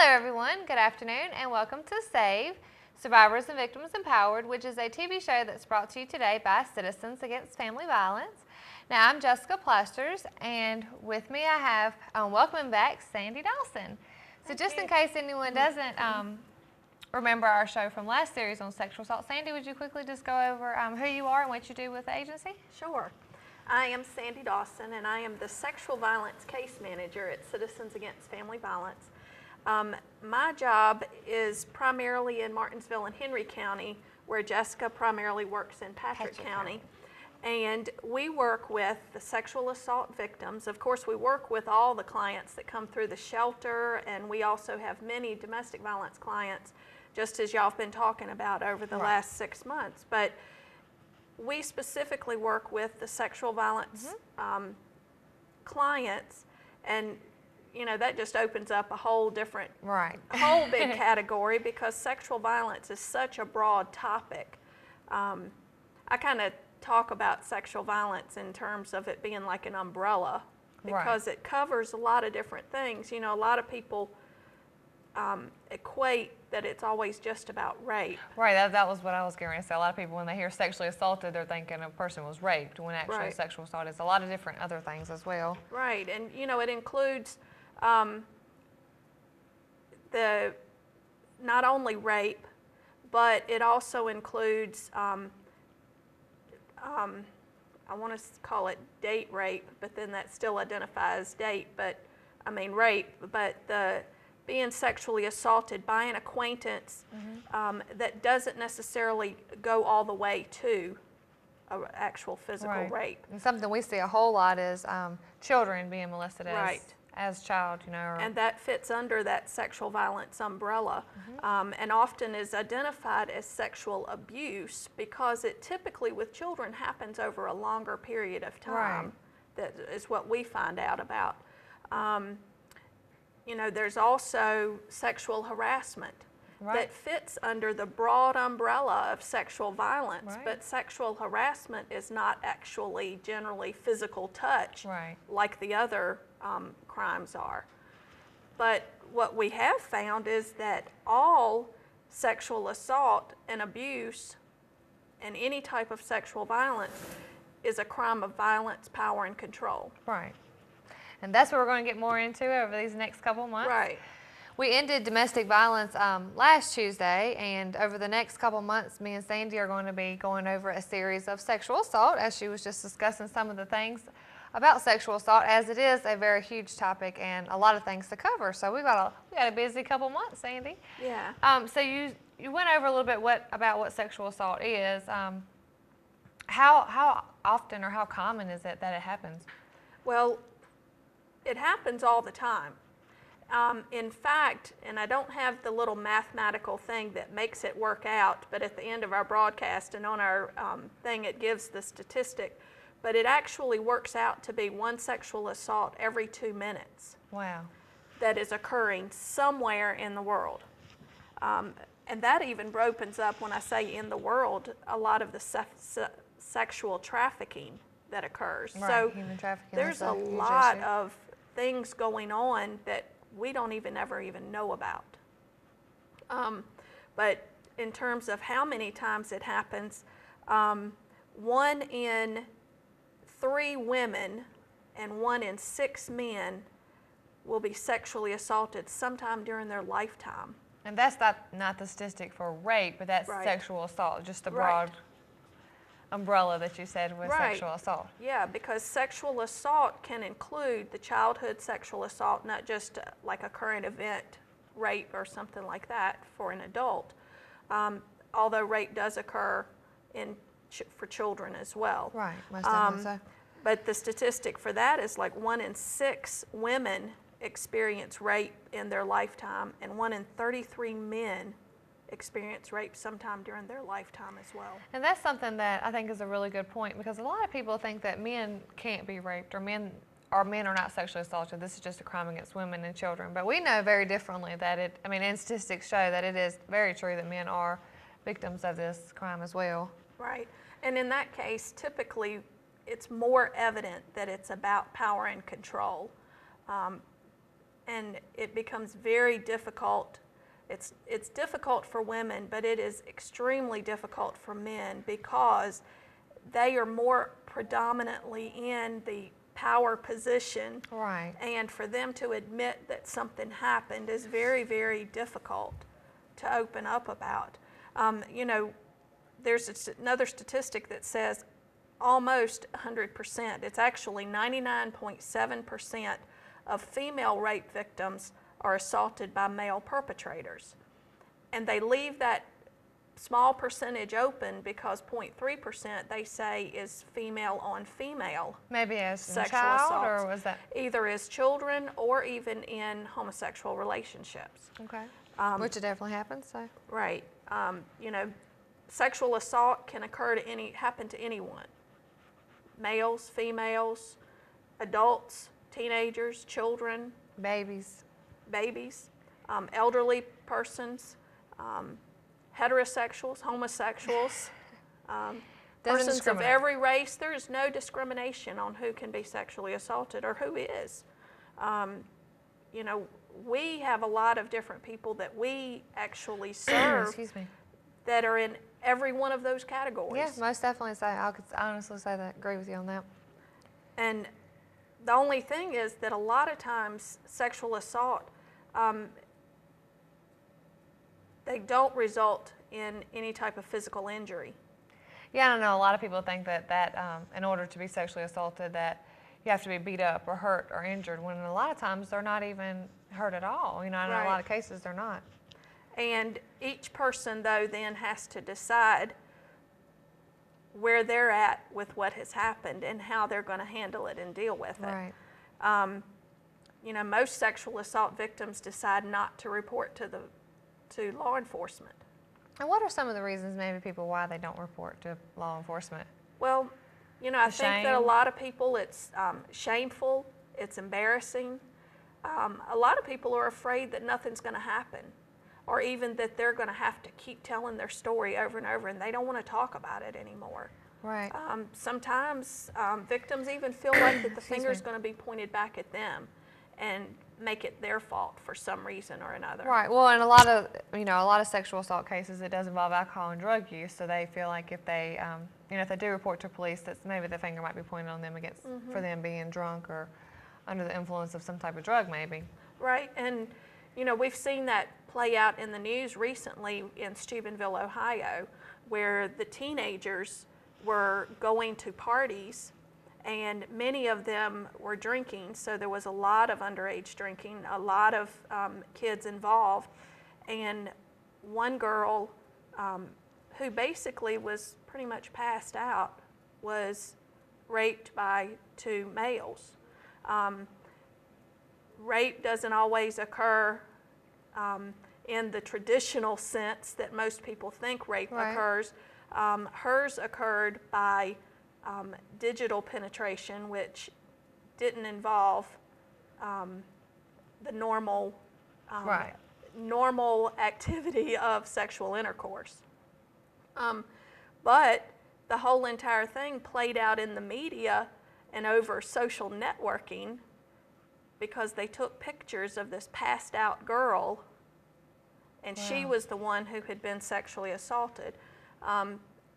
Hello everyone, good afternoon and welcome to SAVE, Survivors and Victims Empowered, which is a TV show that's brought to you today by Citizens Against Family Violence. Now I'm Jessica Plasters and with me I have, welcoming back Sandy Dawson. So just in case anyone doesn't remember our show from last series on sexual assault, Sandy, would you quickly just go over who you are and what you do with the agency? Sure. I am Sandy Dawson and I am the Sexual Violence Case Manager at Citizens Against Family Violence. My job is primarily in Martinsville and Henry County, where Jessica primarily works in Patrick County. And we work with the sexual assault victims. Of course, we work with all the clients that come through the shelter, and we also have many domestic violence clients, just as y'all have been talking about over the last 6 months. But we specifically work with the sexual violence clients, and you know, that just opens up a whole different, whole big category, because sexual violence is such a broad topic. I kind of talk about sexual violence in terms of it being like an umbrella, because it covers a lot of different things. You know, a lot of people equate that it's always just about rape. Right, that was what I was going to say. A lot of people, when they hear sexually assaulted, they're thinking a person was raped, when actually sexual assault is a lot of different other things as well. Right, and you know, it includes not only rape, but it also includes, I want to call it date rape, but then that still identifies date, but I mean rape, but being sexually assaulted by an acquaintance that doesn't necessarily go all the way to an actual physical rape. And something we see a whole lot is children being molested as child, you know. And that fits under that sexual violence umbrella, and often is identified as sexual abuse, because it typically with children happens over a longer period of time. That is what we find out about. You know, there's also sexual harassment that fits under the broad umbrella of sexual violence, but sexual harassment is not actually generally physical touch like the other crimes are. But what we have found is that all sexual assault and abuse and any type of sexual violence is a crime of violence, power, and control. Right. And that's what we're going to get more into over these next couple months. Right. We ended domestic violence last Tuesday, and over the next couple months, me and Sandy are going to be going over a series of sexual assault, as she was just discussing some of the things about sexual assault, as it is a very huge topic and a lot of things to cover. So we got a busy couple months, Sandy. Yeah. So you went over a little bit about what sexual assault is. How often or how common is it that it happens? Well, it happens all the time. In fact, and I don't have the little mathematical thing that makes it work out, but at the end of our broadcast and on our thing it gives the statistic, but it actually works out to be one sexual assault every 2 minutes. Wow. That is occurring somewhere in the world. And that even opens up, when I say in the world, a lot of the sexual trafficking that occurs. So human trafficking, there's a lot of things going on that we don't ever even know about. But in terms of how many times it happens, 1 in 3 women and 1 in 6 men will be sexually assaulted sometime during their lifetime. And that's not the statistic for rape, but that's sexual assault, just the broad umbrella that you said with sexual assault. Yeah, because sexual assault can include the childhood sexual assault, not just like a current event rape or something like that for an adult, although rape does occur for children as well. Right, most definitely so. But the statistic for that is like 1 in 6 women experience rape in their lifetime, and 1 in 33 men experience rape sometime during their lifetime as well. And that's something that I think is a really good point, because a lot of people think that men can't be raped, or men are not sexually assaulted. This is just a crime against women and children. But we know very differently that and statistics show that it is very true that men are victims of this crime as well. Right. And in that case, typically it's more evident that it's about power and control. and it becomes very difficult. It's difficult for women, but it is extremely difficult for men because they are more predominantly in the power position. Right. And for them to admit that something happened is very, very difficult to open up about. You know, there's another statistic that says almost 100%. It's actually 99.7% of female rape victims are assaulted by male perpetrators. And they leave that small percentage open because 0.3% they say is female on female. Maybe as a Sexual child, assaults. or was that? Either as children or even in homosexual relationships. Okay. Which it definitely happens, so. Right. You know, sexual assault can happen to anyone. Males, females, adults, teenagers, children, Babies. babies, elderly persons, heterosexuals, homosexuals, persons of discriminate. every race. There is no discrimination on who can be sexually assaulted or who is. You know, we have a lot of different people that we actually serve Excuse me. that are in every one of those categories. Yeah, most definitely. Say I could honestly say that. Agree with you on that. And the only thing is that a lot of times sexual assault, they don't result in any type of physical injury. Yeah, I don't know. A lot of people think that in order to be sexually assaulted, that you have to be beat up or hurt or injured. When a lot of times they're not even hurt at all. You know, in a lot of cases they're not. And each person, though, then has to decide where they're at with what has happened and how they're going to handle it and deal with it. Right. You know, most sexual assault victims decide not to report to law enforcement. And what are some of the reasons maybe people why they don't report to law enforcement? Well, you know, I think that a shame? lot of people, it's shameful, it's embarrassing. A lot of people are afraid that nothing's going to happen, or even that they're going to have to keep telling their story over and over, and they don't want to talk about it anymore. Right. Sometimes victims even feel like that the Excuse finger's me. going to be pointed back at them and make it their fault for some reason or another. Right. Well, in a lot of sexual assault cases, it does involve alcohol and drug use. So they feel like if they, if they do report to police, that maybe the finger might be pointed on them against for them being drunk or under the influence of some type of drug, maybe. Right. And you know, we've seen that play out in the news recently in Steubenville, Ohio, where the teenagers were going to parties and many of them were drinking, so there was a lot of underage drinking, a lot of kids involved, and one girl who basically was pretty much passed out was raped by two males. Rape doesn't always occur in the traditional sense that most people think rape occurs. Hers occurred by digital penetration, which didn't involve the normal normal activity of sexual intercourse. But the whole entire thing played out in the media and over social networking because they took pictures of this passed out girl, and she was the one who had been sexually assaulted.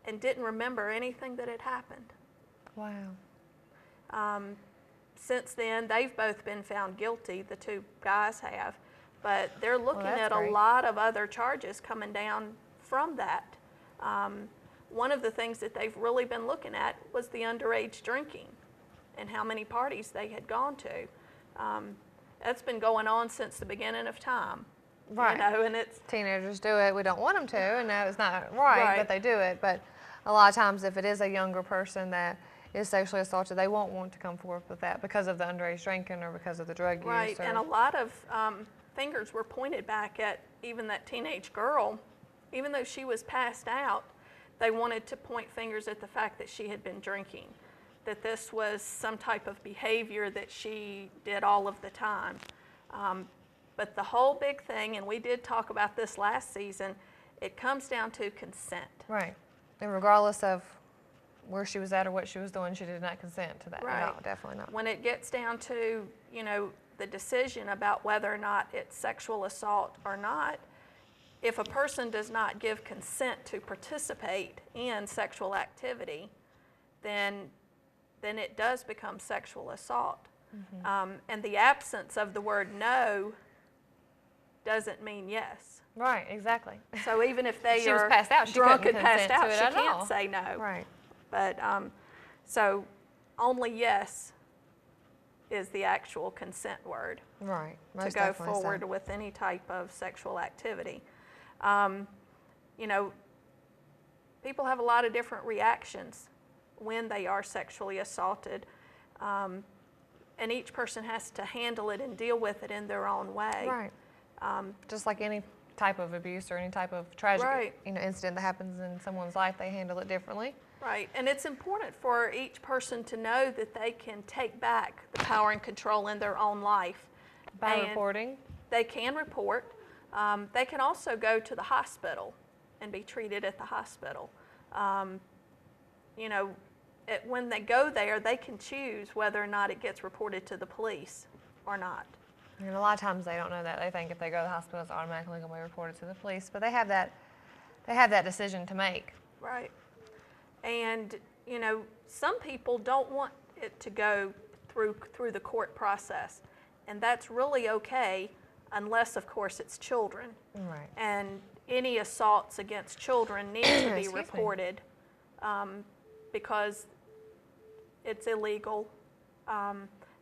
And didn't remember anything that had happened. Wow. Since then, they've both been found guilty, the two guys have, but they're looking at a lot of other charges coming down from that. One of the things that they've really been looking at was the underage drinking and how many parties they had gone to. That's been going on since the beginning of time. Right. You know, and it's teenagers do it. We don't want them to, and no, it's not right, but they do it. But a lot of times, if it is a younger person that is sexually assaulted, they won't want to come forward with that because of the underage drinking or because of the drug use. Right, and a lot of fingers were pointed back at even that teenage girl. Even though she was passed out, they wanted to point fingers at the fact that she had been drinking, that this was some type of behavior that she did all of the time. But the whole big thing, and we did talk about this last season, it comes down to consent. Right. And regardless of where she was at or what she was doing, she did not consent to that. Right. No, definitely not. When it gets down to, you know, the decision about whether or not it's sexual assault or not, if a person does not give consent to participate in sexual activity, then it does become sexual assault. And the absence of the word no doesn't mean yes. Right, exactly. So even if they She was are passed out, she drunk and couldn't passed consent to out, it she at can't all. say no. Right. But so only yes is the actual consent word Right. to Most go definitely so. forward with any type of sexual activity. You know, people have a lot of different reactions when they are sexually assaulted, and each person has to handle it and deal with it in their own way. Right. Just like any type of abuse or any type of tragic Right. incident that happens in someone's life, they handle it differently. Right, and it's important for each person to know that they can take back the power and control in their own life. By And reporting. They can report. They can also go to the hospital and be treated at the hospital. You know, when they go there, they can choose whether or not it gets reported to the police or not. And a lot of times they don't know that. They think if they go to the hospital, it's automatically going to be reported to the police. But they have that decision to make. Right. And, you know, some people don't want it to go through the court process. And that's really okay, unless, of course, it's children. Right. And any assaults against children need to be Excuse me. reported because it's illegal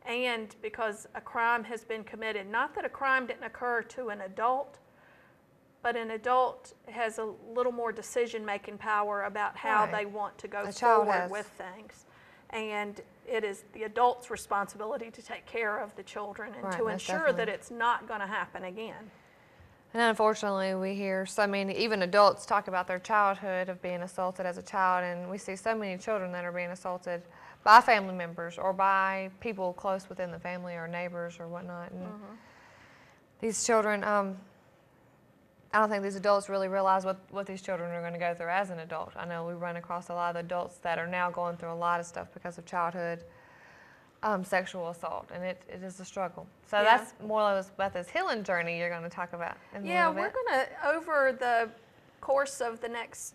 and because a crime has been committed. Not that a crime didn't occur to an adult, but an adult has a little more decision-making power about how Right. they want to go A child forward has. with things. And it is the adult's responsibility to take care of the children and Right, to most ensure that definitely. it's not going to happen again. And unfortunately, we hear so many, even adults talk about their childhood of being assaulted as a child, and we see so many children that are being assaulted by family members or by people close within the family or neighbors or whatnot. And these children, I don't think these adults really realize what these children are going to go through as an adult. I know we run across a lot of adults that are now going through a lot of stuff because of childhood sexual assault, and it is a struggle. So Yeah. that's more or less about this healing journey you're going to talk about in a Yeah, little we're bit. going to, over the course of the next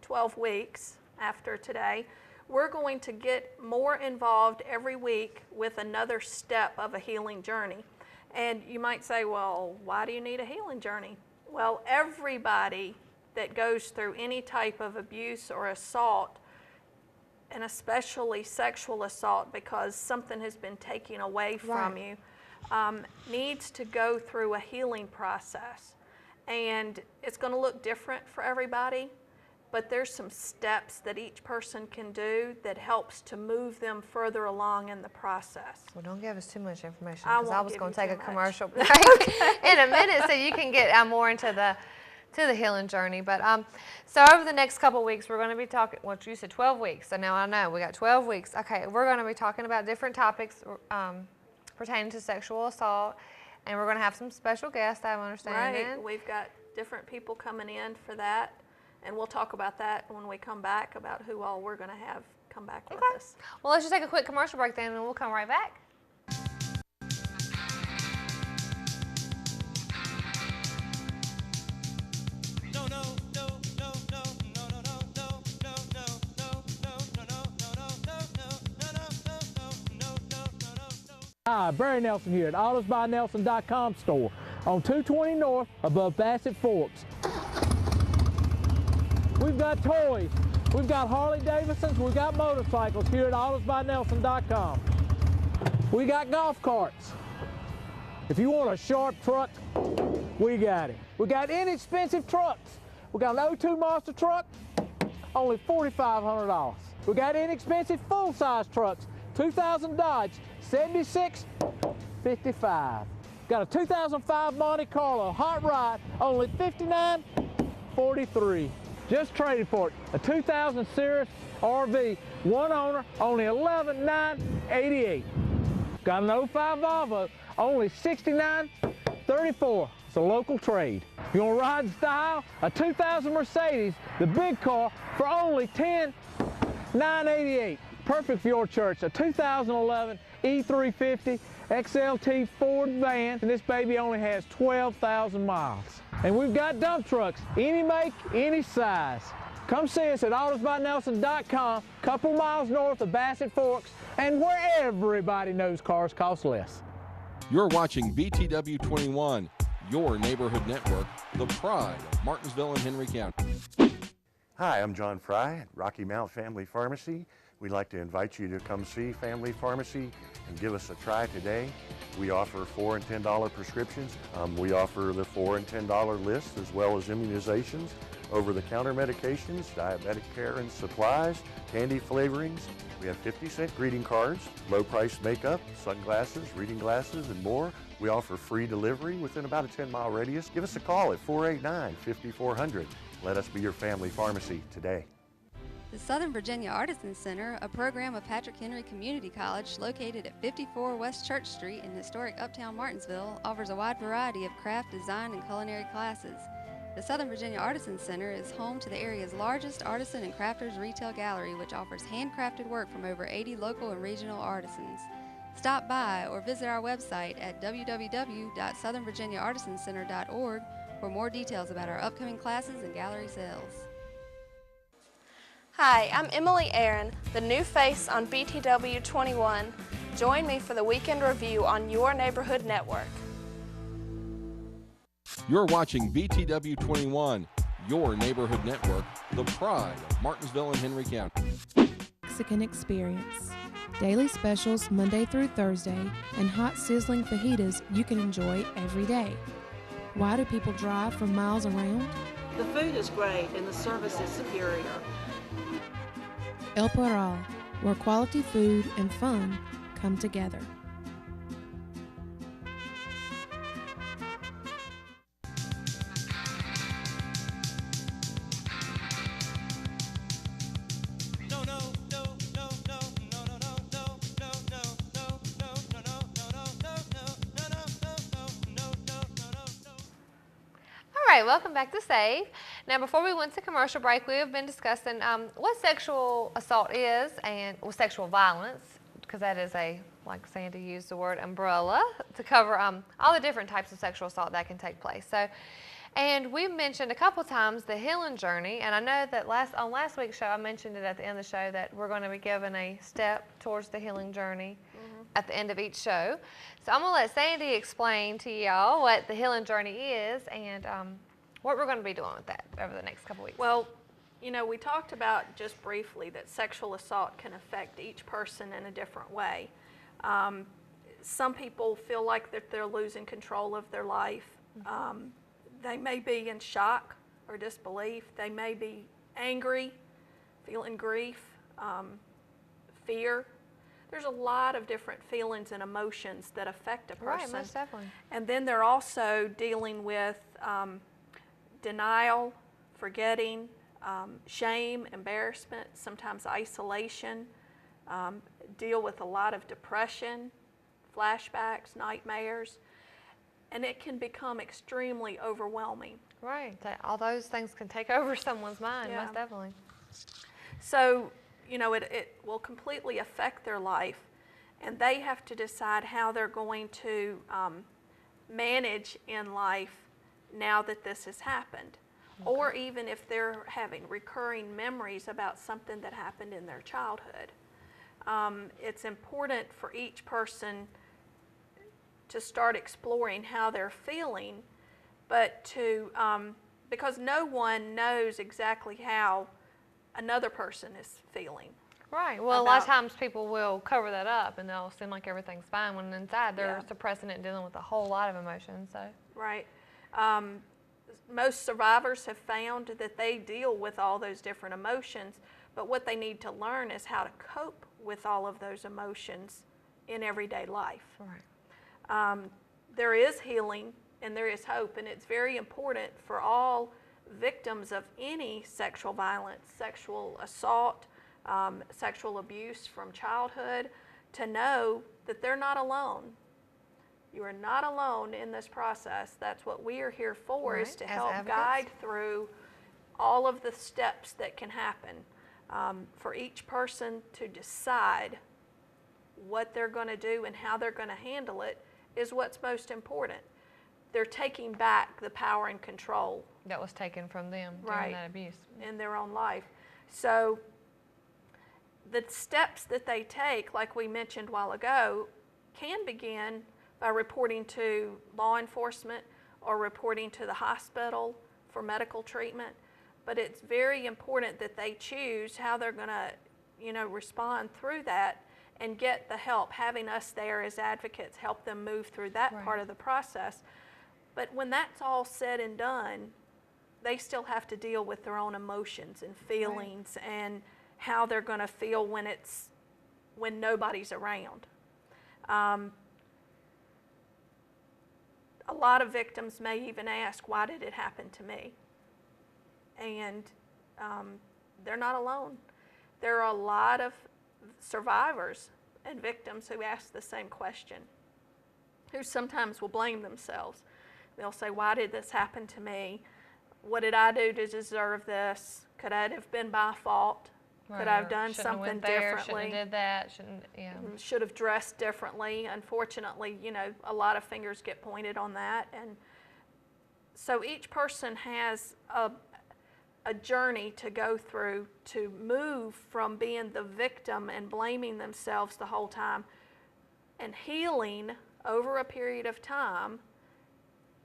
12 weeks after today, we're going to get more involved every week with another step of a healing journey. And you might say, well, why do you need a healing journey? Well, everybody that goes through any type of abuse or assault, and especially sexual assault because something has been taken away from Right. you, needs to go through a healing process. And it's going to look different for everybody, but there's some steps that each person can do that helps to move them further along in the process. Well, don't give us too much information I because I won't was give going you to take too a much. commercial break in a minute so you can get more into the healing journey. But so over the next couple of weeks, we're going to be talking, well, you said 12 weeks, so now I know we got 12 weeks. Okay, we're going to be talking about different topics pertaining to sexual assault, and we're going to have some special guests, I'm understanding. Right, we've got different people coming in for that, and we'll talk about that when we come back about who all we're going to have come back with Okay. us. Well, let's just take a quick commercial break then, and we'll come right back. Hi, Barry Nelson here at AutosByNelson.com store on 220 North above Bassett Forks. We've got toys, we've got Harley Davidsons, we've got motorcycles here at AutosByNelson.com. We got golf carts. If you want a sharp truck, we got it. We got inexpensive trucks. We got an 02 monster truck, only $4,500. We got inexpensive full-size trucks, 2000 Dodge, 7655. Got a 2005 Monte Carlo hot rod, only $59.43. Just traded for it. A 2000 Cirrus RV, one owner, only $11,988. Got an 05 Volvo, only $69.34. It's a local trade. You want to ride in style? A 2000 Mercedes, the big car, for only $10,988. Perfect for your church. A 2011 E350 XLT Ford van, and this baby only has 12,000 miles. And we've got dump trucks, any make, any size. Come see us at autosbynelson.com, couple miles north of Bassett Forks, and where everybody knows cars cost less. You're watching BTW 21, your neighborhood network, the pride of Martinsville and Henry County. Hi, I'm John Fry at Rocky Mount Family Pharmacy. We'd like to invite you to come see Family Pharmacy and give us a try today. We offer $4 and $10 prescriptions. We offer the $4 and $10 list as well as immunizations, over-the-counter medications, diabetic care and supplies, candy flavorings. We have 50-cent greeting cards, low-price makeup, sunglasses, reading glasses, and more. We offer free delivery within about a 10-mile radius. Give us a call at 489-5400. Let us be your family pharmacy today. The Southern Virginia Artisan Center, a program of Patrick Henry Community College located at 54 West Church Street in historic Uptown Martinsville, offers a wide variety of craft, design, and culinary classes. The Southern Virginia Artisan Center is home to the area's largest artisan and crafters retail gallery, which offers handcrafted work from over 80 local and regional artisans. Stop by or visit our website at www.southernvirginiaartisancenter.org for more details about our upcoming classes and gallery sales. Hi, I'm Emily Aaron, the new face on BTW 21. Join me for the weekend review on your neighborhood network. You're watching BTW 21, your neighborhood network, the pride of Martinsville and Henry County. Mexican Experience. Daily specials Monday through Thursday and hot sizzling fajitas you can enjoy every day. Why do people drive from miles around? The food is great and the service is superior. El Parral, where quality food and fun come together. All right, welcome back to Save. Now, before we went to commercial break, we have been discussing what sexual assault is and sexual violence, because that is like Sandy used the word umbrella to cover all the different types of sexual assault that can take place. So, and we mentioned a couple times the healing journey, and I know that on last week's show, I mentioned it at the end of the show that we're going to be given a step towards the healing journey at the end of each show. So I'm going to let Sandy explain to y'all what the healing journey is and what we're going to be doing with that over the next couple weeks. Well, you know, we talked about just briefly that sexual assault can affect each person in a different way. Some people feel like that they're losing control of their life. They may be in shock or disbelief. They may be angry, feeling grief, fear. There's a lot of different feelings and emotions that affect a person. Right, most definitely. And then they're also dealing with denial, forgetting, shame, embarrassment, sometimes isolation, deal with a lot of depression, flashbacks, nightmares, and it can become extremely overwhelming. Right, all those things can take over someone's mind, Yeah. most definitely. So, you know, it will completely affect their life, and they have to decide how they're going to manage in life now that this has happened. Okay. Or even if they're having recurring memories about something that happened in their childhood. It's important for each person to start exploring how they're feeling, but to, because no one knows exactly how another person is feeling. Right. Well, a lot of times people will cover that up and they'll seem like everything's fine when inside they're suppressing it and dealing with a whole lot of emotions. So. Right. Most survivors have found that they deal with all those different emotions, but what they need to learn is how to cope with all of those emotions in everyday life. Right. There is healing and there is hope, and it's very important for all victims of any sexual violence, sexual assault, sexual abuse from childhood, to know that they're not alone. You are not alone in this process. That's what we are here for, is to help guide through all of the steps that can happen for each person to decide what they're going to do and how they're going to handle it is what's most important. They're taking back the power and control That was taken from them Right. during that abuse. in their own life. So the steps that they take, like we mentioned a while ago, can begin by reporting to law enforcement or reporting to the hospital for medical treatment. But it's very important that they choose how they're going to, respond through that and get the help. Having us there as advocates help them move through that Right. part of the process. But when that's all said and done, they still have to deal with their own emotions and feelings and how they're going to feel when nobody's around. A lot of victims may even ask, why did it happen to me? And they're not alone. There are a lot of survivors and victims who ask the same question, who sometimes will blame themselves. They'll say, why did this happen to me? What did I do to deserve this? Could I have been my fault? Could I have done Shouldn't have something went there, differently? Shouldn't have did that. Shouldn't, yeah. Should have dressed differently. Unfortunately, a lot of fingers get pointed on that. And so each person has a journey to go through to move from being the victim and blaming themselves the whole time and healing over a period of time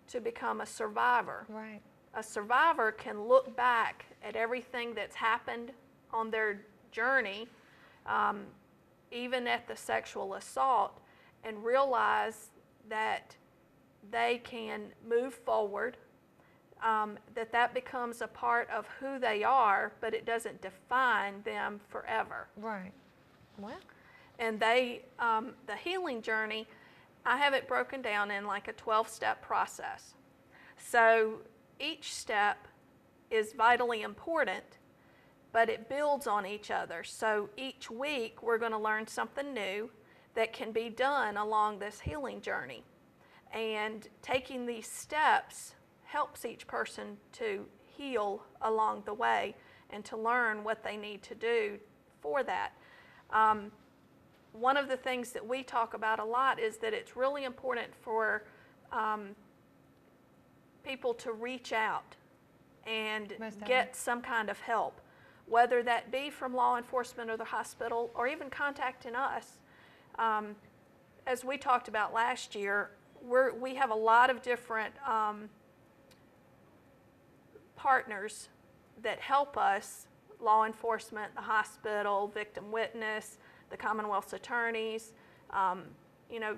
to become a survivor. Right. A survivor can look back at everything that's happened on their journey, even at the sexual assault, and realize that they can move forward, that becomes a part of who they are, but it doesn't define them forever. Right. Well. And the healing journey, I have it broken down in like a 12-step process. So each step is vitally important, but it builds on each other. So each week we're going to learn something new that can be done along this healing journey. And taking these steps helps each person to heal along the way and to learn what they need to do for that. One of the things that we talk about a lot is that it's really important for people to reach out and get some kind of help, whether that be from law enforcement or the hospital or even contacting us. As we talked about last year, we have a lot of different partners that help us, law enforcement, the hospital, victim witness, the Commonwealth's attorneys,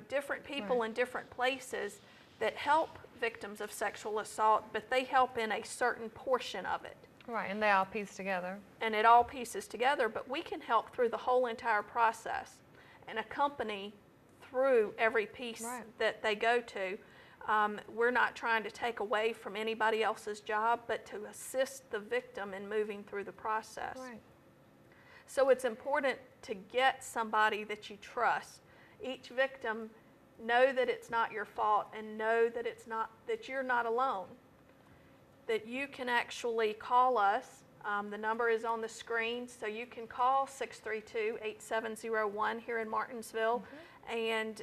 different people in different places that help victims of sexual assault, but they help in a certain portion of it. Right, and they all piece together. And it all pieces together, but we can help through the whole entire process and accompany through every piece that they go to. We're not trying to take away from anybody else's job, but to assist the victim in moving through the process. Right. So it's important to get somebody that you trust. Each victim, know that it's not your fault and know that that you're not alone. That you can actually call us. The number is on the screen, so you can call 632-8701 here in Martinsville and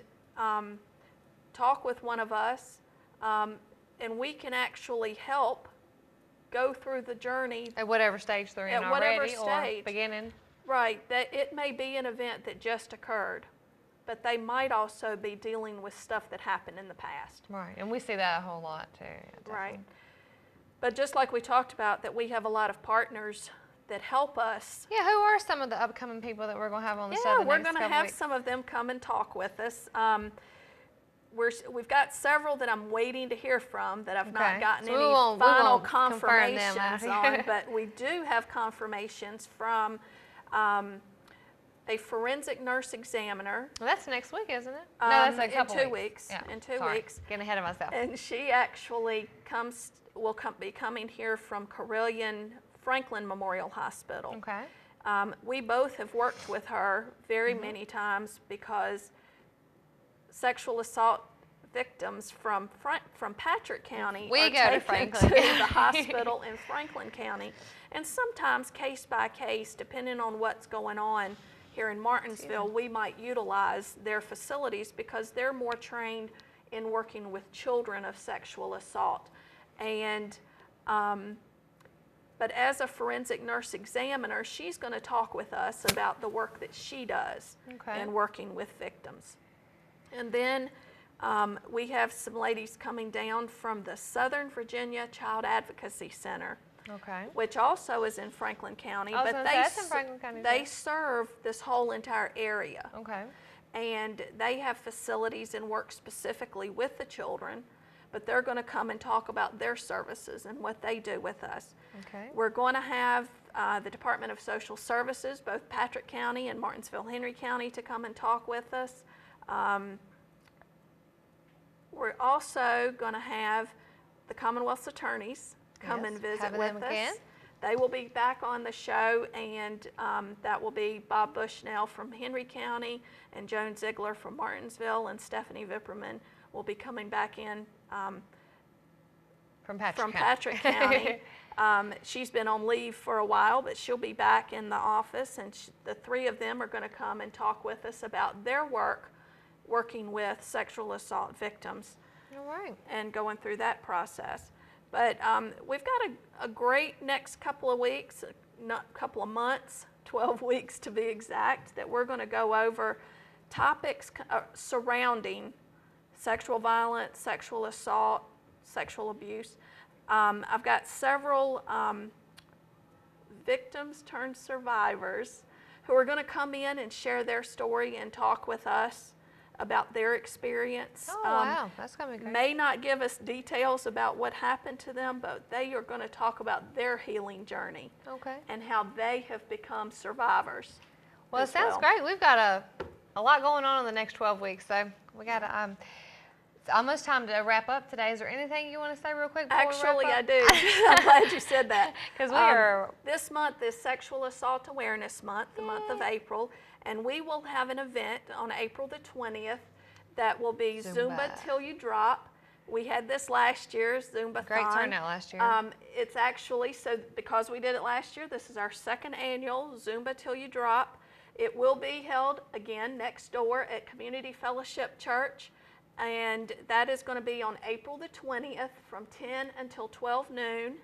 talk with one of us, and we can actually help go through the journey. At whatever stage they're in At whatever already stage. or beginning. Right, that it may be an event that just occurred, but they might also be dealing with stuff that happened in the past. Right, and we see that a whole lot too. Yeah, Right. But just like we talked about, that we have a lot of partners that help us. Yeah, who are some of the upcoming people that we're going to have on the show the we're next going to couple have weeks? some of them come and talk with us. We've got several that I'm waiting to hear from that I've not gotten So any we won't final confirm them out confirmations here. on, but we do have confirmations from a forensic nurse examiner. Well, that's next week, isn't it? No, that's a couple in 2 weeks. Yeah, In 2 sorry. weeks. Getting ahead of myself. And she actually will be coming here from Carilion Franklin Memorial Hospital. Okay. We both have worked with her very many times because sexual assault victims from Patrick County We are go to taken Franklin. to the hospital in Franklin County. And sometimes case by case, depending on what's going on here in Martinsville, we might utilize their facilities because they're more trained in working with children of sexual assault. And but as a forensic nurse examiner, she's going to talk with us about the work that she does in working with victims. And then we have some ladies coming down from the Southern Virginia Child Advocacy Center, which also is in Franklin County, but they serve this whole entire area. And they have facilities and work specifically with the children, but they're going to come and talk about their services and what they do with us. We're going to have the Department of Social Services, both Patrick County and Martinsville-Henry County, to come and talk with us. We're also going to have the Commonwealth's attorneys come and visit with us. They will be back on the show, and that will be Bob Bushnell from Henry County and Joan Ziegler from Martinsville, and Stephanie Vipperman will be coming back in from Patrick County. She's been on leave for a while, but she'll be back in the office, and the three of them are going to come and talk with us about their work working with sexual assault victims and going through that process. But we've got a great next couple of weeks, couple of months, 12 weeks to be exact, that we're going to go over topics surrounding sexual violence, sexual assault, sexual abuse. I've got several victims turned survivors who are going to come in and share their story and talk with us about their experience. Oh, wow, that's going to be great. May not give us details about what happened to them, but they are going to talk about their healing journey and how they have become survivors. Well, it sounds great. We've got a lot going on in the next 12 weeks, so we got to, it's almost time to wrap up today. Is there anything you want to say real quick before Actually, we wrap I up? do. I'm glad you said that. Because we are... This month is Sexual Assault Awareness Month, the month of April, and we will have an event on April the 20th that will be Zumba Till You Drop. We had this last year, Zumba-thon. Great turnout last year. It's actually, so because we did it last year, this is our second annual Zumba Till You Drop. It will be held again next door at Community Fellowship Church, and that is going to be on April the 20th from 10 until 12 noon.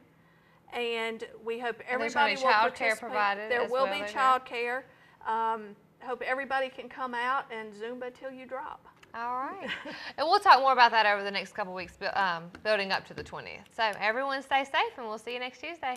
And we hope everybody will participate. Provided there will be child care. Hope everybody can come out and Zumba till you drop. All right. And we'll talk more about that over the next couple weeks, building up to the 20th. So everyone stay safe, and we'll see you next Tuesday.